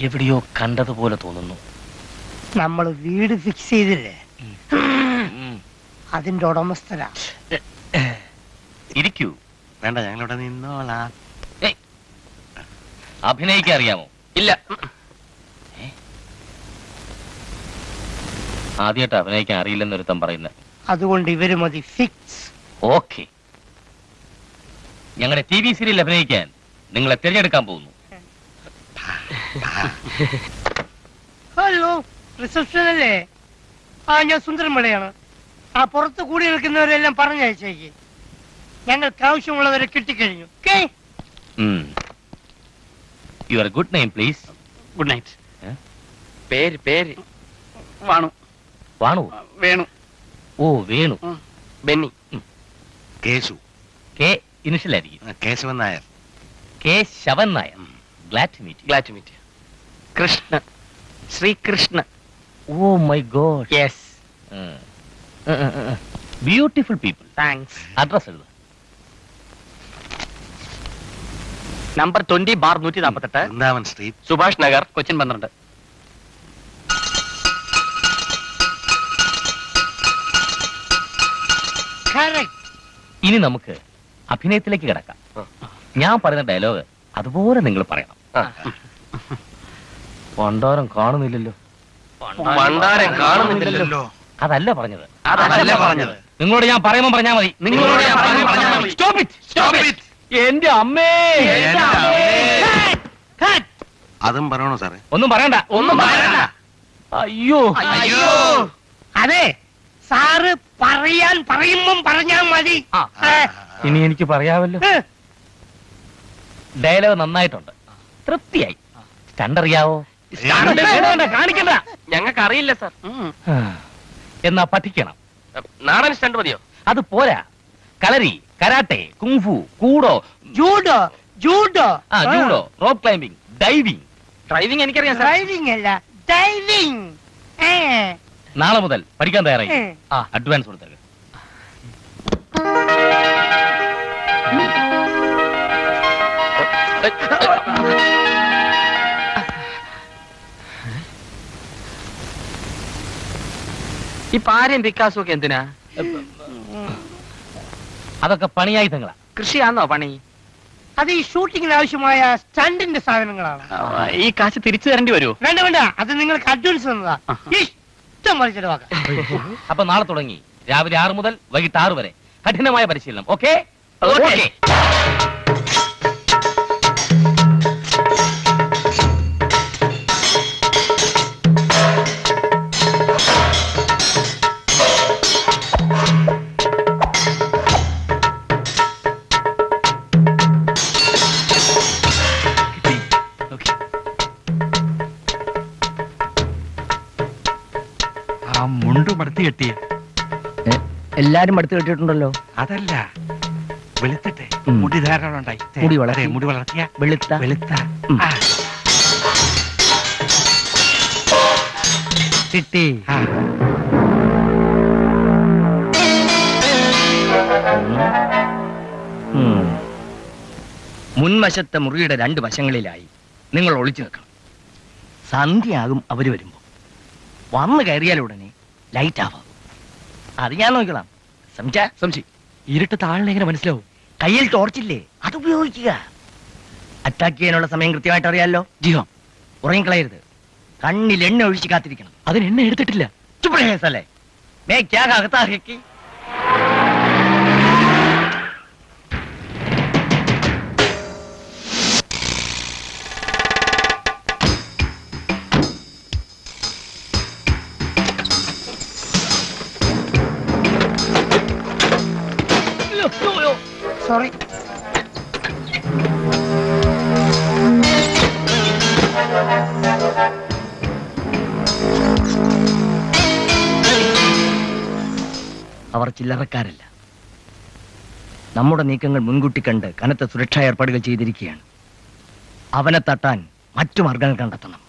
എവിടെയോ കണ്ടതുപോലെ തോന്നുന്നു. നമ്മൾ വീട് ഫിക്സ് ചെയ്തില്ലേ, അതിന്റെ ഉടമസ്ഥരാ. ഇരിക്കൂ. വേണ്ട, ഞങ്ങളിവിടെ നിന്നോളാം. അഭിനയിക്കാൻ അറിയാമോ? ഇല്ല. ആദ്യമായിട്ട് അഭിനയിക്കാൻ അറിയില്ലെന്നൊരുത്തം പറയുന്നത്. അതുകൊണ്ട് ഇവര് മതി ഫിക്സ്. ഓക്കെ, ഞങ്ങളുടെ TV സീരിയൽ അഭിനയിക്കാൻ നിങ്ങളെ തിരഞ്ഞെടുക്കാൻ പോകുന്നു. ഹലോ, റിസപ്ഷൻ അല്ലേ? ആ, ഞാൻ സുന്ദരമടയാണ്. ആ പുറത്ത് കൂടി നിൽക്കുന്നവരെല്ലാം പറഞ്ഞയച്ചേക്ക്. ഞങ്ങൾക്ക് ആവശ്യമുള്ളവരെ കിട്ടിക്കഴിഞ്ഞു. Your good name please. Good night. പേര് പേര് വാണു. വാണു? വേണു. ഓ, വേണു. ബെന്നി. കേശു. കെ ഇനിഷ്യൽ ആയിരിക്കും. Keshavan Nair. Keshavan Nair. Glad to meet. Glad to meet. Krishna, Sreekrishna. Oh my God. Yes. Beautiful people. Thanks. Address എഴുതുക. Number 20/148, Vrindavan street, Subhash Nagar, Cochin 12. ഇനി നമുക്ക് അഭിനയത്തിലേക്ക് കിടക്കാം. ഞാൻ പറയുന്ന ഡയലോഗ് അതുപോലെ നിങ്ങൾ പറയണം. പണ്ടാരം കാണുന്നില്ലല്ലോ. പണ്ടാരം കാണുന്നില്ലല്ലോ. അതല്ല പറഞ്ഞത്. അതല്ല പറഞ്ഞത്. നിങ്ങളോട് ഞാൻ പറയുമ്പോൾ പറഞ്ഞാൽ മതി. നിങ്ങളോട് ഞാൻ പറയുമ്പോൾ പറഞ്ഞാൽ മതി. Stop it. Stop it. എന്റെ അമ്മേ. അതും പറയണോ സാറേ? ഒന്നും പറയണ്ട. ഒന്നും പറയണ്ട. അയ്യോ അയ്യോ. അതെ, സാറ് പറയുമ്പം പറഞ്ഞാൽ മതി. ഇനി എനിക്ക് പറയാമല്ലോ. ഡയലോഗ് നന്നായിട്ടുണ്ട്, തൃപ്തിയായി. സ്റ്റണ്ട് അറിയാവോ? കാണിക്കണ്ട. ഞങ്ങൾക്ക് അറിയില്ല സാർ. എന്നാ പഠിക്കണം. നാടൻ സ്റ്റണ്ട് മതിയോ? അത് പോരാ. Kalari, karate, kung fu, kudo, judo, judo, judo, rope climbing, diving. Driving എനിക്കറിയാം സാർ. ഡ്രൈവിംഗ് അല്ല, ഡൈവിംഗ്. നാളെ മുതൽ പഠിക്കാൻ തയ്യാറായി. അഡ്വാൻസ് കൊടുത്തേക്ക്. ഈ പാരയും വിക്കാസും ഒക്കെ എന്തിനാ? അതൊക്കെ പണിയായുധങ്ങളാ. കൃഷിയാണോ പണി? അത് ഈ ഷൂട്ടിങ്ങിന് ആവശ്യമായ സ്റ്റണ്ടിന്റെ സാധനങ്ങളാണ്. ഈ കാശ് തിരിച്ചു തരേണ്ടി വരുമോ? വേണ്ട വേണ്ട, അത് നിങ്ങൾക്ക് അഡ്വാൻസ് തന്നതാ. ഇഷ്ടം പോലെ ചെലവാക്കാം. അപ്പൊ നാളെ തുടങ്ങി രാവിലെ 6 മുതൽ വൈകിട്ട് 6 വരെ കഠിനമായ പരിശീലനം. ഓക്കെ? ഓക്കെ. മുണ്ടു മടുത്തി കെട്ടിയ എല്ലാരും അടുത്ത് കെട്ടിയിട്ടുണ്ടല്ലോ. അതല്ല, വെളുത്തിട്ടെ മുടി ധാരാളം ഉണ്ടായി. മുടി വളർത്തിയ വെളുത്ത വെളുത്ത കിട്ടി. മുൻവശത്തെ മുറിയുടെ 2 വശങ്ങളിലായി നിങ്ങൾ ഒളിച്ചു നിൽക്കണം. സന്ധ്യയാകും അവര് വരുമ്പോ. വന്നു കയറിയാലുടനെ ലൈറ്റ് ആവാം. അത് ഞാൻ നോക്കണം. സംശയ ഇരുട്ട് താഴെ എങ്ങനെ മനസ്സിലാവും? കയ്യിൽ ടോർച്ചില്ലേ, അത് ഉപയോഗിക്കുക. അറ്റാക്ക് ചെയ്യാനുള്ള സമയം കൃത്യമായിട്ട് അറിയാലോ. ജീവം ഉറങ്ങിക്കളയരുത്. കണ്ണിൽ എണ്ണ ഒഴിച്ച് കാത്തിരിക്കണം. അതിന് എണ്ണ എടുത്തിട്ടില്ല. ചുപ്പല്ലേ മേ ക്യാ കാകത്താ ഹെ കി സോറി. അവർ ചില്ലറക്കാരല്ല. നമ്മുടെ നീക്കങ്ങൾ മുൻകൂട്ടി കണ്ട് കനത്ത സുരക്ഷാ ഏർപ്പാടുകൾ ചെയ്തിരിക്കുകയാണ്. അവനെ തട്ടാൻ മറ്റു മാർഗങ്ങൾ കണ്ടെത്തണം.